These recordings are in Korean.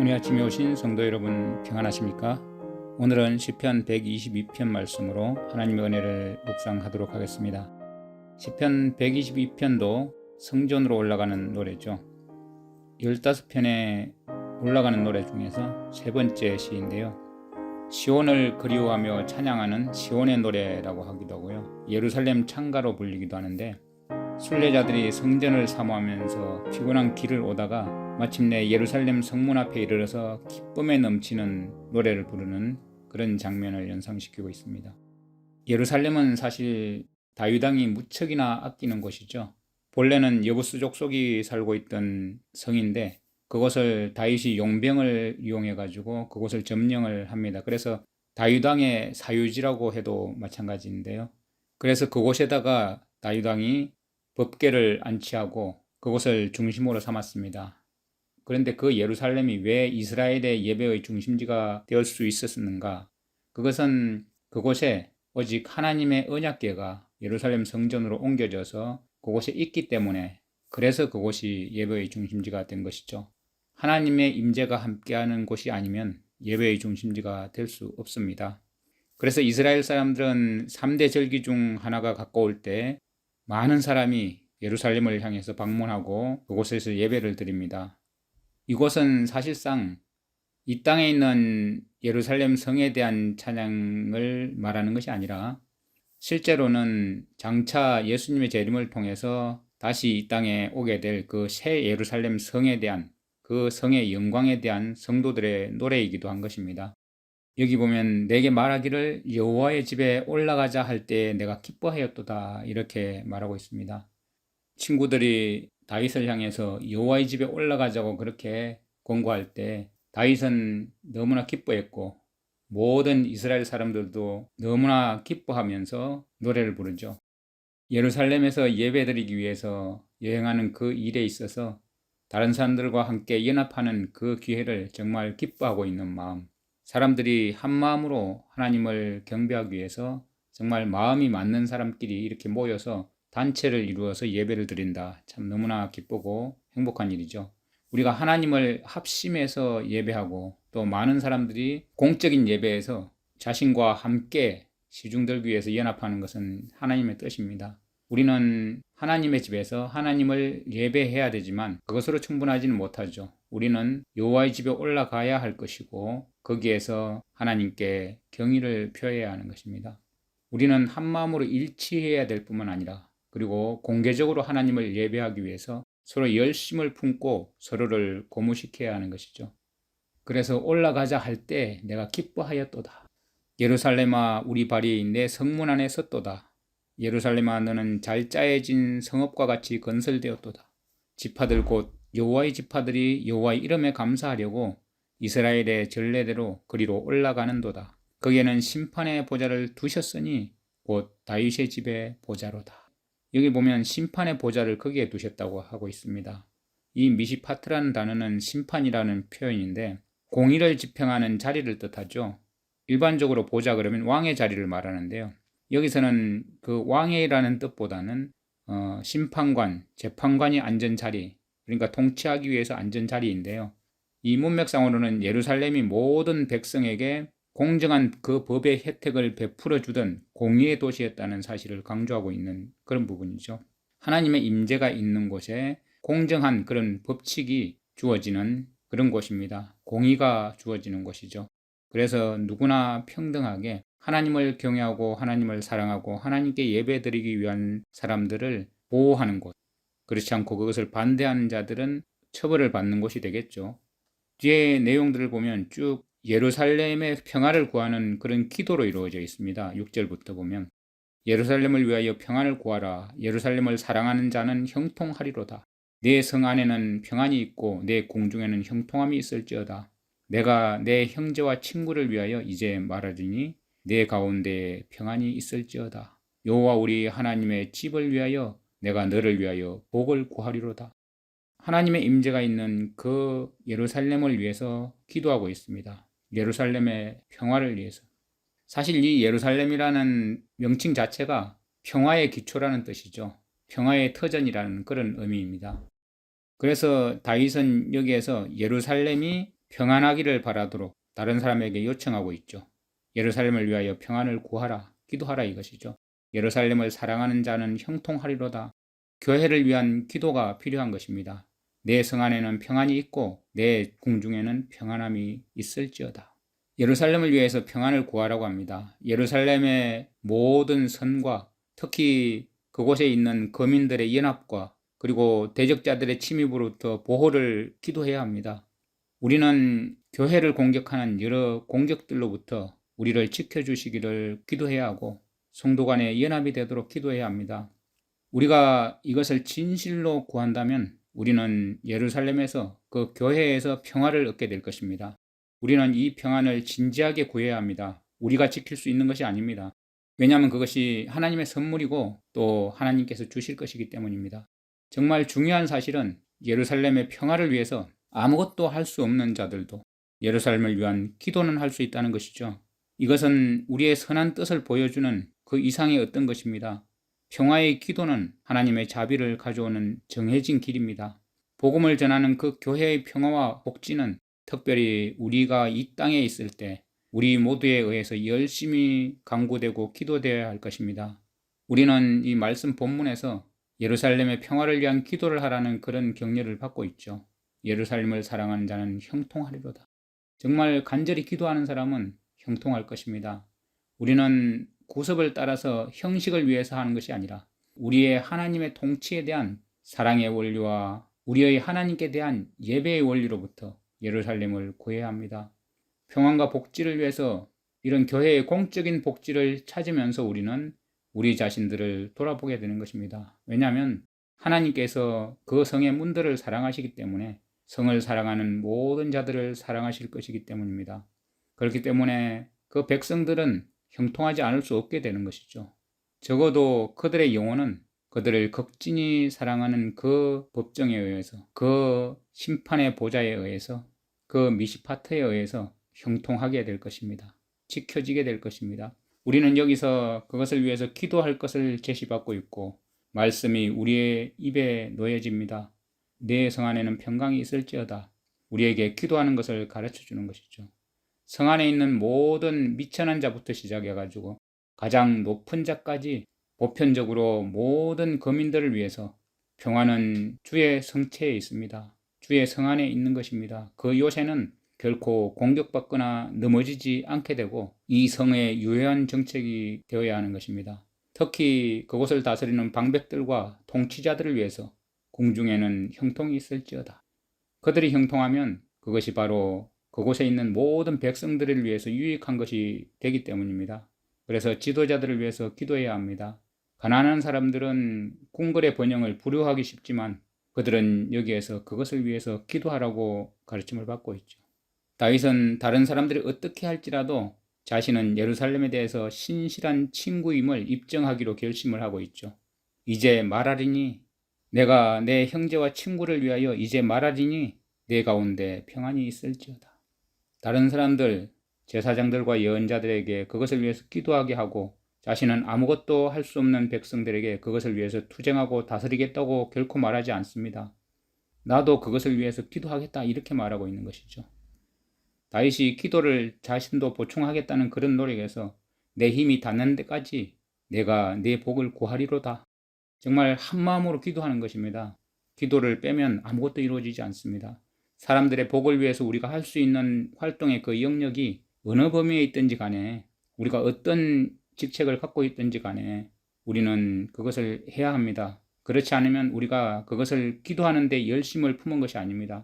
오늘 아침에 오신 성도 여러분 평안하십니까? 오늘은 시편 122편 말씀으로 하나님의 은혜를 묵상하도록 하겠습니다. 시편 122편도 성전으로 올라가는 노래죠. 15편에 올라가는 노래 중에서 세 번째 시인데요. 시온을 그리워하며 찬양하는 시온의 노래라고 하기도 하고요. 예루살렘 창가로 불리기도 하는데, 순례자들이 성전을 사모하면서 피곤한 길을 오다가 마침내 예루살렘 성문 앞에 이르러서 기쁨에 넘치는 노래를 부르는 그런 장면을 연상시키고 있습니다. 예루살렘은 사실 다윗 왕이 무척이나 아끼는 곳이죠. 본래는 여부스 족속이 살고 있던 성인데 그곳을 다윗이 용병을 이용해 가지고 그곳을 점령을 합니다. 그래서 다윗 왕의 사유지라고 해도 마찬가지인데요. 그래서 그곳에다가 다윗 왕이 법궤를 안치하고 그곳을 중심으로 삼았습니다. 그런데 그 예루살렘이 왜 이스라엘의 예배의 중심지가 될 수 있었는가? 그것은 그곳에 오직 하나님의 언약궤가 예루살렘 성전으로 옮겨져서 그곳에 있기 때문에, 그래서 그곳이 예배의 중심지가 된 것이죠. 하나님의 임재가 함께하는 곳이 아니면 예배의 중심지가 될 수 없습니다. 그래서 이스라엘 사람들은 3대 절기 중 하나가 가까울 때 많은 사람이 예루살렘을 향해서 방문하고 그곳에서 예배를 드립니다. 이곳은 사실상 이 땅에 있는 예루살렘 성에 대한 찬양을 말하는 것이 아니라 실제로는 장차 예수님의 재림을 통해서 다시 이 땅에 오게 될 그 새 예루살렘 성에 대한, 그 성의 영광에 대한 성도들의 노래이기도 한 것입니다. 여기 보면 내게 말하기를 여호와의 집에 올라가자 할 때 내가 기뻐하였도다, 이렇게 말하고 있습니다. 친구들이 다윗을 향해서 여호와의 집에 올라가자고 그렇게 권고할 때 다윗은 너무나 기뻐했고 모든 이스라엘 사람들도 너무나 기뻐하면서 노래를 부르죠. 예루살렘에서 예배드리기 위해서 여행하는 그 일에 있어서 다른 사람들과 함께 연합하는 그 기회를 정말 기뻐하고 있는 마음, 사람들이 한 마음으로 하나님을 경배하기 위해서 정말 마음이 맞는 사람끼리 이렇게 모여서 단체를 이루어서 예배를 드린다. 참 너무나 기쁘고 행복한 일이죠. 우리가 하나님을 합심해서 예배하고 또 많은 사람들이 공적인 예배에서 자신과 함께 시중 들기 위해서 연합하는 것은 하나님의 뜻입니다. 우리는 하나님의 집에서 하나님을 예배해야 되지만 그것으로 충분하지는 못하죠. 우리는 여호와의 집에 올라가야 할 것이고 거기에서 하나님께 경의를 표해야 하는 것입니다. 우리는 한 마음으로 일치해야 될 뿐만 아니라, 그리고 공개적으로 하나님을 예배하기 위해서 서로 열심을 품고 서로를 고무시켜야 하는 것이죠. 그래서 올라가자 할 때 내가 기뻐하였도다. 예루살렘아 우리 발이 내 성문 안에 섰도다. 예루살렘아 너는 잘 짜여진 성읍과 같이 건설되었도다. 지파들 곧 여호와의 지파들이 여호와의 이름에 감사하려고 이스라엘의 전례대로 그리로 올라가는도다. 거기에는 심판의 보좌를 두셨으니 곧 다윗의 집의 보좌로다. 여기 보면 심판의 보좌를 거기에 두셨다고 하고 있습니다. 이 미시파트라는 단어는 심판이라는 표현인데 공의를 집행하는 자리를 뜻하죠. 일반적으로 보좌 그러면 왕의 자리를 말하는데요. 여기서는 그 왕이라는 뜻보다는 심판관, 재판관이 앉은 자리, 그러니까 통치하기 위해서 앉은 자리인데요. 이 문맥상으로는 예루살렘이 모든 백성에게 공정한 그 법의 혜택을 베풀어 주던 공의의 도시였다는 사실을 강조하고 있는 그런 부분이죠. 하나님의 임재가 있는 곳에 공정한 그런 법칙이 주어지는 그런 곳입니다. 공의가 주어지는 곳이죠. 그래서 누구나 평등하게 하나님을 경외하고 하나님을 사랑하고 하나님께 예배드리기 위한 사람들을 보호하는 곳, 그렇지 않고 그것을 반대하는 자들은 처벌을 받는 곳이 되겠죠. 뒤에 내용들을 보면 쭉 예루살렘의 평화를 구하는 그런 기도로 이루어져 있습니다. 6절부터 보면 예루살렘을 위하여 평안을 구하라. 예루살렘을 사랑하는 자는 형통하리로다. 내 성 안에는 평안이 있고 내 궁중에는 형통함이 있을지어다. 내가 내 형제와 친구를 위하여 이제 말하리니 내 가운데에 평안이 있을지어다. 여호와 우리 하나님의 집을 위하여 내가 너를 위하여 복을 구하리로다. 하나님의 임재가 있는 그 예루살렘을 위해서 기도하고 있습니다. 예루살렘의 평화를 위해서. 사실 이 예루살렘이라는 명칭 자체가 평화의 기초라는 뜻이죠. 평화의 터전이라는 그런 의미입니다. 그래서 다윗은 여기에서 예루살렘이 평안하기를 바라도록 다른 사람에게 요청하고 있죠. 예루살렘을 위하여 평안을 구하라, 기도하라 이것이죠. 예루살렘을 사랑하는 자는 형통하리로다. 교회를 위한 기도가 필요한 것입니다. 내 성 안에는 평안이 있고 내 궁중에는 평안함이 있을지어다. 예루살렘을 위해서 평안을 구하라고 합니다. 예루살렘의 모든 선과 특히 그곳에 있는 거민들의 연합과 그리고 대적자들의 침입으로부터 보호를 기도해야 합니다. 우리는 교회를 공격하는 여러 공격들로부터 우리를 지켜주시기를 기도해야 하고 성도 간의 연합이 되도록 기도해야 합니다. 우리가 이것을 진실로 구한다면 우리는 예루살렘에서 그 교회에서 평화를 얻게 될 것입니다. 우리는 이 평안을 진지하게 구해야 합니다. 우리가 지킬 수 있는 것이 아닙니다. 왜냐하면 그것이 하나님의 선물이고 또 하나님께서 주실 것이기 때문입니다. 정말 중요한 사실은 예루살렘의 평화를 위해서 아무것도 할 수 없는 자들도 예루살렘을 위한 기도는 할 수 있다는 것이죠. 이것은 우리의 선한 뜻을 보여주는 그 이상의 어떤 것입니다. 평화의 기도는 하나님의 자비를 가져오는 정해진 길입니다. 복음을 전하는 그 교회의 평화와 복지는 특별히 우리가 이 땅에 있을 때 우리 모두에 의해서 열심히 강구되고 기도되어야 할 것입니다. 우리는 이 말씀 본문에서 예루살렘의 평화를 위한 기도를 하라는 그런 격려를 받고 있죠. 예루살렘을 사랑하는 자는 형통하리로다. 정말 간절히 기도하는 사람은 형통할 것입니다. 우리는 구습을 따라서 형식을 위해서 하는 것이 아니라 우리의 하나님의 통치에 대한 사랑의 원리와 우리의 하나님께 대한 예배의 원리로부터 예루살렘을 구해야 합니다. 평안과 복지를 위해서 이런 교회의 공적인 복지를 찾으면서 우리는 우리 자신들을 돌아보게 되는 것입니다. 왜냐하면 하나님께서 그 성의 문들을 사랑하시기 때문에 성을 사랑하는 모든 자들을 사랑하실 것이기 때문입니다. 그렇기 때문에 그 백성들은 형통하지 않을 수 없게 되는 것이죠. 적어도 그들의 영혼은 그들을 극진히 사랑하는 그 법정에 의해서, 그 심판의 보좌에 의해서, 그 미시파트에 의해서 형통하게 될 것입니다. 지켜지게 될 것입니다. 우리는 여기서 그것을 위해서 기도할 것을 제시받고 있고 말씀이 우리의 입에 놓여집니다. 내 성 안에는 평강이 있을지어다. 우리에게 기도하는 것을 가르쳐 주는 것이죠. 성 안에 있는 모든 미천한 자부터 시작해가지고 가장 높은 자까지 보편적으로 모든 거민들을 위해서 평화는 주의 성체에 있습니다. 주의 성 안에 있는 것입니다. 그 요새는 결코 공격받거나 넘어지지 않게 되고 이 성의 유효한 정책이 되어야 하는 것입니다. 특히 그곳을 다스리는 방백들과 통치자들을 위해서 궁중에는 형통이 있을지어다. 그들이 형통하면 그것이 바로 그곳에 있는 모든 백성들을 위해서 유익한 것이 되기 때문입니다. 그래서 지도자들을 위해서 기도해야 합니다. 가난한 사람들은 궁궐의 번영을 부러워하기 쉽지만 그들은 여기에서 그것을 위해서 기도하라고 가르침을 받고 있죠. 다윗은 다른 사람들이 어떻게 할지라도 자신은 예루살렘에 대해서 신실한 친구임을 입증하기로 결심을 하고 있죠. 이제 말하리니 내가 내 형제와 친구를 위하여 이제 말하리니 내 가운데 평안이 있을지어다. 다른 사람들, 제사장들과 예언자들에게 그것을 위해서 기도하게 하고 자신은 아무것도 할 수 없는 백성들에게 그것을 위해서 투쟁하고 다스리겠다고 결코 말하지 않습니다. 나도 그것을 위해서 기도하겠다 이렇게 말하고 있는 것이죠. 다윗이 기도를 자신도 보충하겠다는 그런 노력에서 내 힘이 닿는 데까지 내가 내 복을 구하리로다. 정말 한마음으로 기도하는 것입니다. 기도를 빼면 아무것도 이루어지지 않습니다. 사람들의 복을 위해서 우리가 할 수 있는 활동의 그 영역이 어느 범위에 있든지 간에 우리가 어떤 직책을 갖고 있든지 간에 우리는 그것을 해야 합니다. 그렇지 않으면 우리가 그것을 기도하는 데 열심을 품은 것이 아닙니다.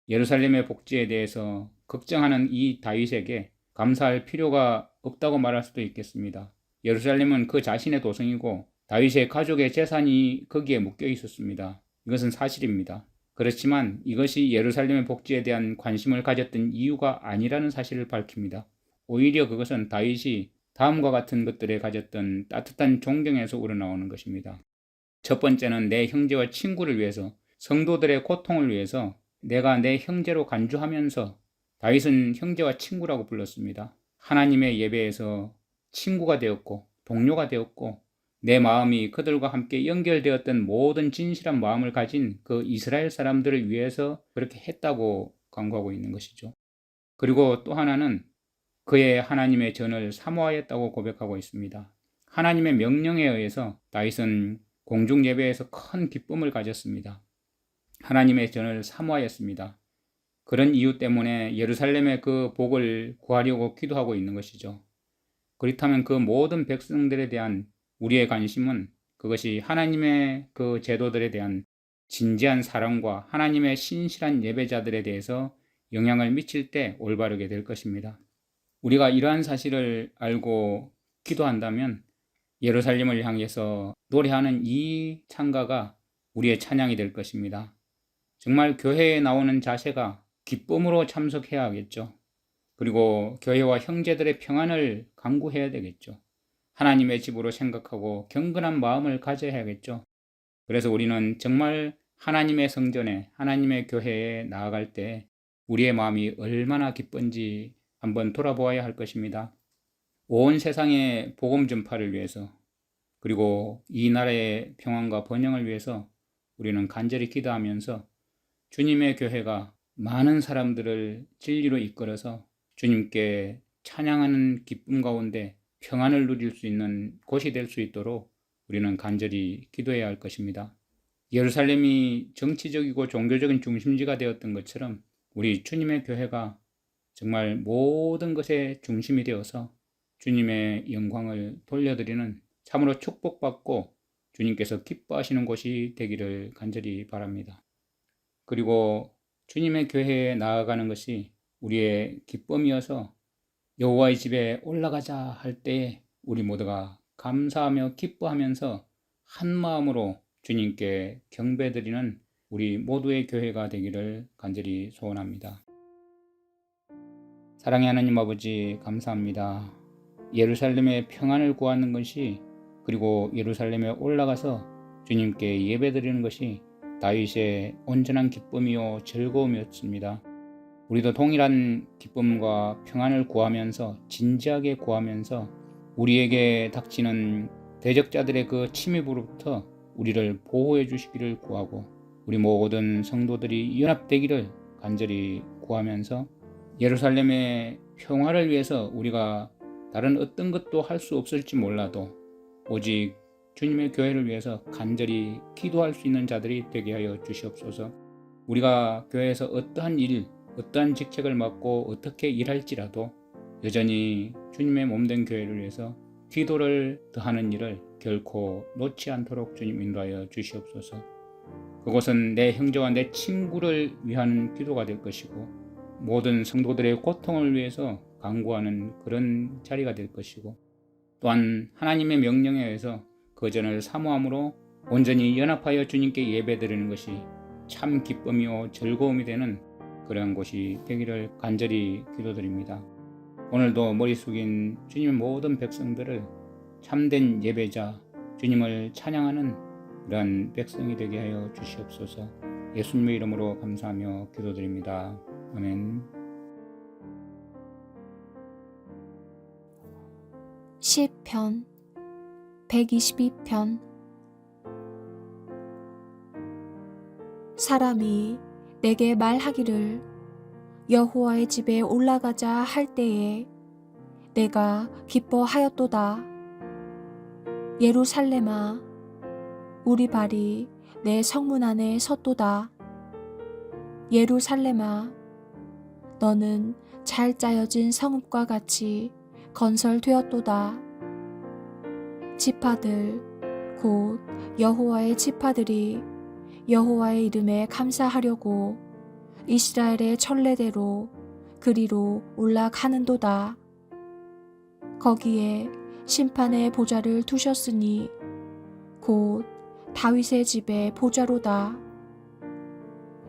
예루살렘의 복지에 대해서 걱정하는 이 다윗에게 감사할 필요가 없다고 말할 수도 있겠습니다. 예루살렘은 그 자신의 도성이고 다윗의 가족의 재산이 거기에 묶여 있었습니다. 이것은 사실입니다. 그렇지만 이것이 예루살렘의 복지에 대한 관심을 가졌던 이유가 아니라는 사실을 밝힙니다. 오히려 그것은 다윗이 다음과 같은 것들에 가졌던 따뜻한 존경에서 우러나오는 것입니다. 첫 번째는 내 형제와 친구를 위해서, 성도들의 고통을 위해서 내가 내 형제로 간주하면서 다윗은 형제와 친구라고 불렀습니다. 하나님의 예배에서 친구가 되었고 동료가 되었고 내 마음이 그들과 함께 연결되었던 모든 진실한 마음을 가진 그 이스라엘 사람들을 위해서 그렇게 했다고 강구하고 있는 것이죠. 그리고 또 하나는 그의 하나님의 전을 사모하였다고 고백하고 있습니다. 하나님의 명령에 의해서 다윗은 공중 예배에서 큰 기쁨을 가졌습니다. 하나님의 전을 사모하였습니다. 그런 이유 때문에 예루살렘의 그 복을 구하려고 기도하고 있는 것이죠. 그렇다면 그 모든 백성들에 대한 우리의 관심은 그것이 하나님의 그 제도들에 대한 진지한 사랑과 하나님의 신실한 예배자들에 대해서 영향을 미칠 때 올바르게 될 것입니다. 우리가 이러한 사실을 알고 기도한다면 예루살렘을 향해서 노래하는 이 찬가가 우리의 찬양이 될 것입니다. 정말 교회에 나오는 자세가 기쁨으로 참석해야 하겠죠. 그리고 교회와 형제들의 평안을 간구해야 되겠죠. 하나님의 집으로 생각하고 경건한 마음을 가져야겠죠. 그래서 우리는 정말 하나님의 성전에, 하나님의 교회에 나아갈 때 우리의 마음이 얼마나 기쁜지 한번 돌아보아야 할 것입니다. 온 세상의 복음 전파를 위해서, 그리고 이 나라의 평안과 번영을 위해서 우리는 간절히 기도하면서 주님의 교회가 많은 사람들을 진리로 이끌어서 주님께 찬양하는 기쁨 가운데 평안을 누릴 수 있는 곳이 될 수 있도록 우리는 간절히 기도해야 할 것입니다. 예루살렘이 정치적이고 종교적인 중심지가 되었던 것처럼 우리 주님의 교회가 정말 모든 것의 중심이 되어서 주님의 영광을 돌려드리는 참으로 축복받고 주님께서 기뻐하시는 곳이 되기를 간절히 바랍니다. 그리고 주님의 교회에 나아가는 것이 우리의 기쁨이어서 여호와의 집에 올라가자 할 때에 우리 모두가 감사하며 기뻐하면서 한 마음으로 주님께 경배드리는 우리 모두의 교회가 되기를 간절히 소원합니다. 사랑의 하나님 아버지, 감사합니다. 예루살렘의 평안을 구하는 것이, 그리고 예루살렘에 올라가서 주님께 예배드리는 것이 다윗의 온전한 기쁨이요 즐거움이었습니다. 우리도 동일한 기쁨과 평안을 구하면서, 진지하게 구하면서 우리에게 닥치는 대적자들의 그 침입으로부터 우리를 보호해 주시기를 구하고, 우리 모든 성도들이 연합되기를 간절히 구하면서 예루살렘의 평화를 위해서 우리가 다른 어떤 것도 할 수 없을지 몰라도 오직 주님의 교회를 위해서 간절히 기도할 수 있는 자들이 되게 하여 주시옵소서. 우리가 교회에서 어떠한 일, 어떠한 직책을 맡고 어떻게 일할지라도 여전히 주님의 몸된 교회를 위해서 기도를 더하는 일을 결코 놓지 않도록 주님 인도하여 주시옵소서. 그것은 내 형제와 내 친구를 위한 기도가 될 것이고, 모든 성도들의 고통을 위해서 간구하는 그런 자리가 될 것이고, 또한 하나님의 명령에 의해서 그 전을 사모함으로 온전히 연합하여 주님께 예배드리는 것이 참 기쁨이요 즐거움이 되는 그러한 곳이 되기를 간절히 기도드립니다. 오늘도 머리 숙인 주님의 모든 백성들을 참된 예배자, 주님을 찬양하는 그러한 백성이 되게 하여 주시옵소서. 예수님의 이름으로 감사하며 기도드립니다. 아멘. 시편 122편. 사람이 내게 말하기를 여호와의 집에 올라가자 할 때에 내가 기뻐하였도다. 예루살렘아, 우리 발이 내 성문 안에 섰도다. 예루살렘아, 너는 잘 짜여진 성읍과 같이 건설되었도다. 지파들, 곧 여호와의 지파들이 여호와의 이름에 감사하려고 이스라엘의 천례대로 그리로 올라가는도다. 거기에 심판의 보좌를 두셨으니 곧 다윗의 집의 보좌로다.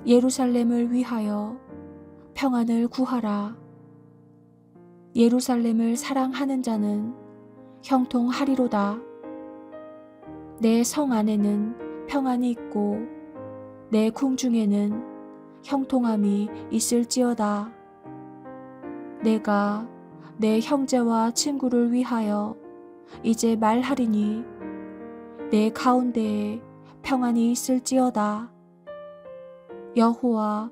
예루살렘을 위하여 평안을 구하라. 예루살렘을 사랑하는 자는 형통하리로다. 내 성 안에는 평안이 있고 내 궁중에는 형통함이 있을지어다. 내가 내 형제와 친구를 위하여 이제 말하리니 내 가운데에 평안이 있을지어다. 여호와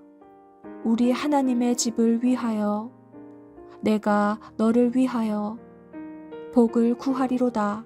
우리 하나님의 집을 위하여 내가 너를 위하여 복을 구하리로다.